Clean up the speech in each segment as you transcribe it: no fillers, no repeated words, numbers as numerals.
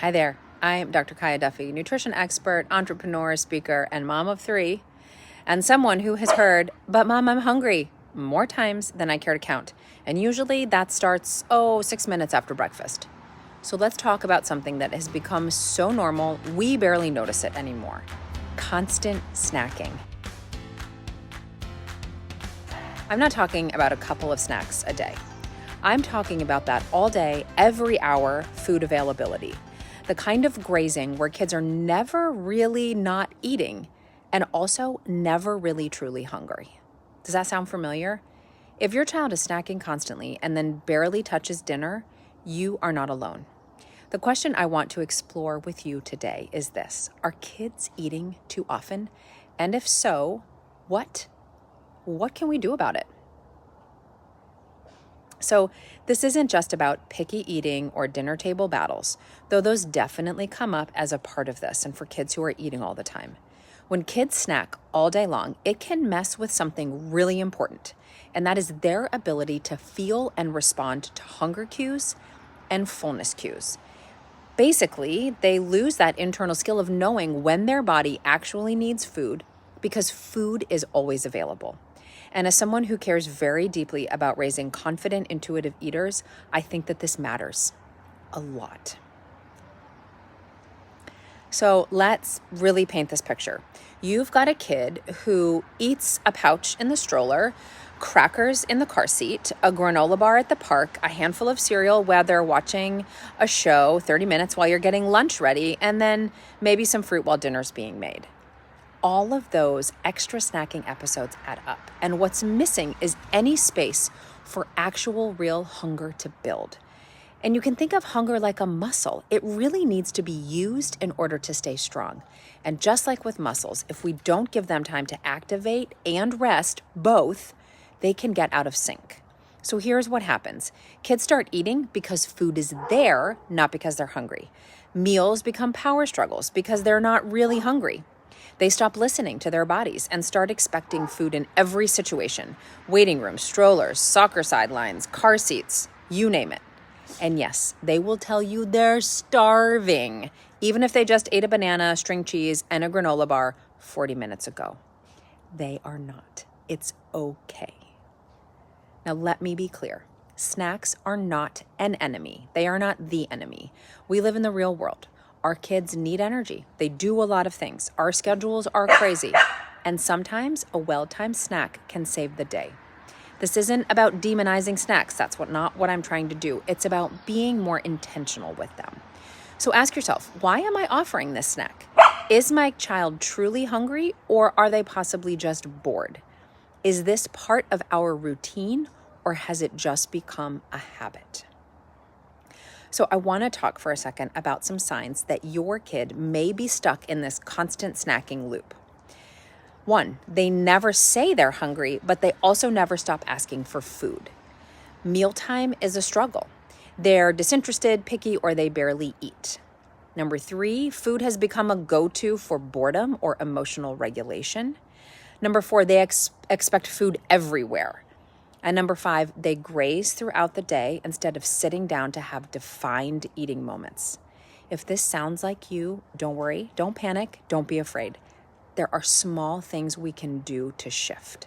Hi there, I'm Dr. Kiyah Duffey, nutrition expert, entrepreneur, speaker, and mom of three, and someone who has heard, "But mom, I'm hungry," more times than I care to count. And usually that starts, 6 minutes after breakfast. So let's talk about something that has become so normal, we barely notice it anymore. Constant snacking. I'm not talking about a couple of snacks a day. I'm talking about that all day, every hour food availability. The kind of grazing where kids are never really not eating and also never really truly hungry. Does that sound familiar? If your child is snacking constantly and then barely touches dinner, you are not alone. The question I want to explore with you today is this: are kids eating too often? And if so, what can we do about it? So this isn't just about picky eating or dinner table battles, though those definitely come up as a part of this and for kids who are eating all the time. When kids snack all day long, it can mess with something really important, and that is their ability to feel and respond to hunger cues and fullness cues. Basically, they lose that internal skill of knowing when their body actually needs food because food is always available. And as someone who cares very deeply about raising confident, intuitive eaters, I think that this matters a lot. So let's really paint this picture. You've got a kid who eats a pouch in the stroller, crackers in the car seat, a granola bar at the park, a handful of cereal while they're watching a show, 30 minutes while you're getting lunch ready, and then maybe some fruit while dinner's being made. All of those extra snacking episodes add up. And what's missing is any space for actual real hunger to build. And you can think of hunger like a muscle. It really needs to be used in order to stay strong. And just like with muscles, if we don't give them time to activate and rest, both, they can get out of sync. So here's what happens. Kids start eating because food is there, not because they're hungry. Meals become power struggles because they're not really hungry. They stop listening to their bodies and start expecting food in every situation. Waiting rooms, strollers, soccer sidelines, car seats, you name it. And yes, they will tell you they're starving, even if they just ate a banana, string cheese, and a granola bar 40 minutes ago. They are not. It's okay. Now let me be clear. Snacks are not an enemy. They are not the enemy. We live in the real world. Our kids need energy. They do a lot of things. Our schedules are crazy. And sometimes a well-timed snack can save the day. This isn't about demonizing snacks. That's not what I'm trying to do. It's about being more intentional with them. So ask yourself, why am I offering this snack? Is my child truly hungry, or are they possibly just bored? Is this part of our routine, or has it just become a habit? So I want to talk for a second about some signs that your kid may be stuck in this constant snacking loop. 1, they never say they're hungry, but they also never stop asking for food. Mealtime is a struggle. They're disinterested, picky, or they barely eat. 3, food has become a go-to for boredom or emotional regulation. 4, they expect food everywhere. And 5, they graze throughout the day instead of sitting down to have defined eating moments. If this sounds like you, don't worry, don't panic, don't be afraid. There are small things we can do to shift.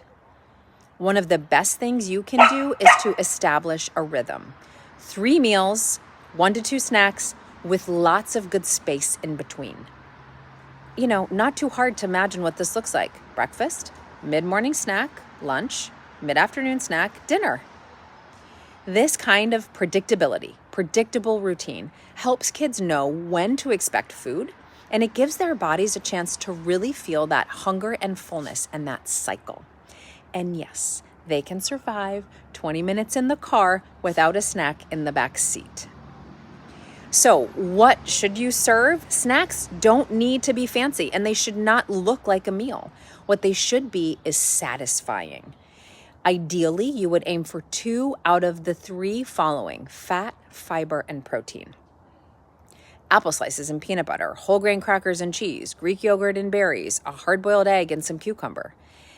One of the best things you can do is to establish a rhythm. 3 meals, 1 to 2 snacks, with lots of good space in between. Not too hard to imagine what this looks like. Breakfast, mid-morning snack, lunch, mid-afternoon snack, dinner. This kind of predictable routine helps kids know when to expect food, and it gives their bodies a chance to really feel that hunger and fullness and that cycle. And yes, they can survive 20 minutes in the car without a snack in the back seat. So what should you serve? Snacks don't need to be fancy, and they should not look like a meal. What they should be is satisfying. Ideally, you would aim for 2 out of the 3 following: fat, fiber, and protein. Apple slices and peanut butter, whole grain crackers and cheese, Greek yogurt and berries, a hard-boiled egg and some cucumber.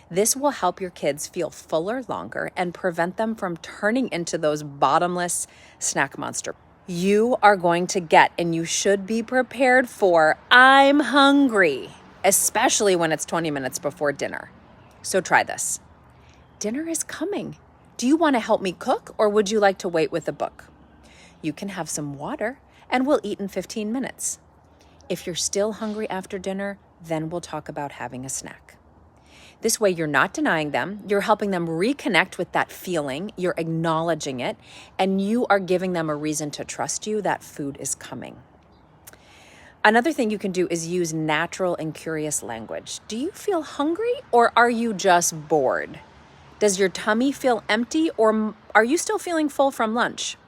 This will help your kids feel fuller longer and prevent them from turning into those bottomless snack monsters. you are going to get, and you should be prepared for, I'm hungry, especially when it's 20 minutes before dinner. So try this. Dinner is coming. Do you want to help me cook, or would you like to wait with a book? You can have some water, and we'll eat in 15 minutes. If you're still hungry after dinner, then we'll talk about having a snack. This way, you're not denying them, you're helping them reconnect with that feeling, you're acknowledging it, and you are giving them a reason to trust you that food is coming. Another thing you can do is use natural and curious language. Do you feel hungry, or are you just bored? Does your tummy feel empty, or are you still feeling full from lunch?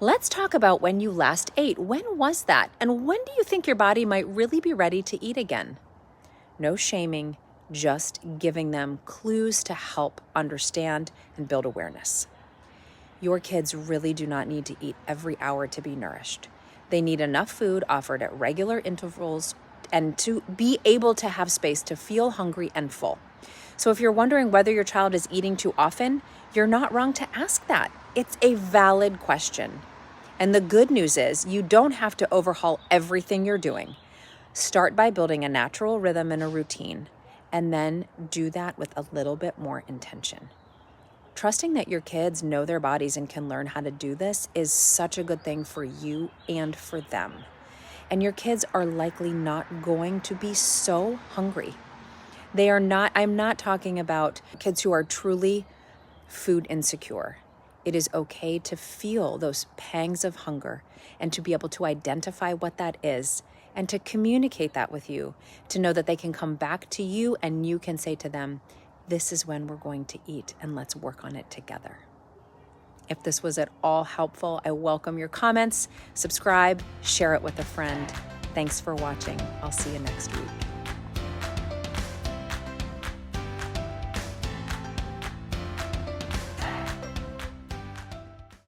Let's talk about when you last ate. When was that? And when do you think your body might really be ready to eat again? No shaming, just giving them clues to help understand and build awareness. Your kids really do not need to eat every hour to be nourished. They need enough food offered at regular intervals and to be able to have space to feel hungry and full. So if you're wondering whether your child is eating too often, you're not wrong to ask that. It's a valid question. And the good news is you don't have to overhaul everything you're doing. Start by building a natural rhythm and a routine, and then do that with a little bit more intention. Trusting that your kids know their bodies and can learn how to do this is such a good thing for you and for them. And your kids are likely not going to be so hungry. I'm not talking about kids who are truly food insecure. It is okay to feel those pangs of hunger and to be able to identify what that is and to communicate that with you, to know that they can come back to you and you can say to them, this is when we're going to eat and let's work on it together. If this was at all helpful, I welcome your comments, subscribe, share it with a friend. Thanks for watching. I'll see you next week.